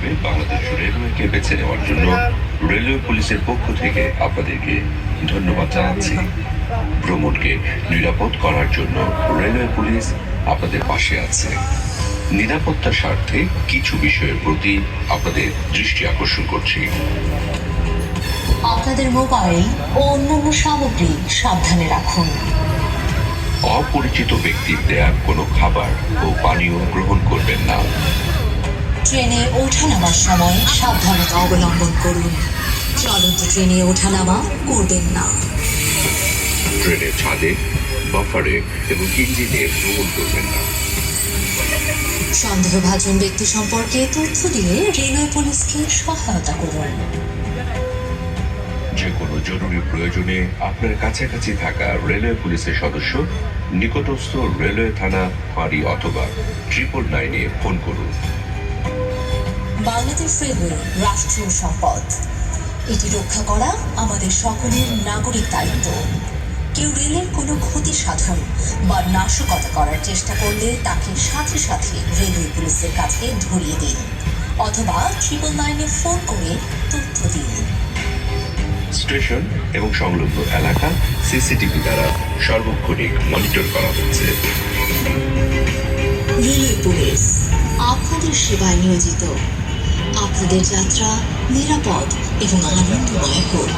হিসেবে বাংলাদেশ রেলওয়েকে বেছে নেওয়ার জন্য রেলওয়ে পুলিশের পক্ষ থেকে আপনাদেরকে ধন্যবাদ জানাচ্ছি। ভ্রমণকে নিরাপদ করার জন্য রেলওয়ে পুলিশ আপনাদের পাশে আছে। নিরাপত্তার স্বার্থে কিছু বিষয়ের প্রতি আপনাদের দৃষ্টি আকর্ষণ করছি। আপনাদের মোবাইল ও অন্যান্য সামগ্রী সাবধানে রাখুন। অপরিচিত ব্যক্তির দেয়া কোনো খাবার ও পানীয় গ্রহণ করবেন না। ট্রেনে ওঠানামার সময় সাবধানতা অবলম্বন করুন। চলন্ত ট্রেনে ওঠানামা করবেন না। ট্রেনের ছাদে, বাফারে এবং ইঞ্জিনে ভ্রমণ করবেন না। সন্দেহভাজন ব্যক্তি সম্পর্কে তথ্য দিয়ে রেলওয়ে পুলিশকে সহায়তা করুন। যে কোনো জরুরি প্রয়োজনে আপনার কাছাকাছি থাকা রেলওয়ে পুলিশের সদস্য, নিকটস্থ রেলওয়ে থানা, ফাঁড়ি অথবা 999-এ ফোন করুন। বাংলাদেশ রেলওয়ে রাষ্ট্রীয় সম্পদ। এটি রক্ষা করা আমাদের সকলের নাগরিক দায়িত্ব। কেউ রেলের কোনো ক্ষতি সাধন বা নাশকতা করার চেষ্টা করলে তাকে সাথে সাথে রেলওয়ে পুলিশের কাছে ধরিয়ে দিন অথবা 999-এ ফোন করে তথ্য দিন। স্টেশন এবং সংলগ্ন এলাকা সিসিটিভি দ্বারা সার্বক্ষণিক মনিটর করা হচ্ছে। রেলওয়ে পুলিশ আপনাদের সেবায় নিয়োজিত। আপনাদের যাত্রা নিরাপদ এবং আনন্দময় হোক।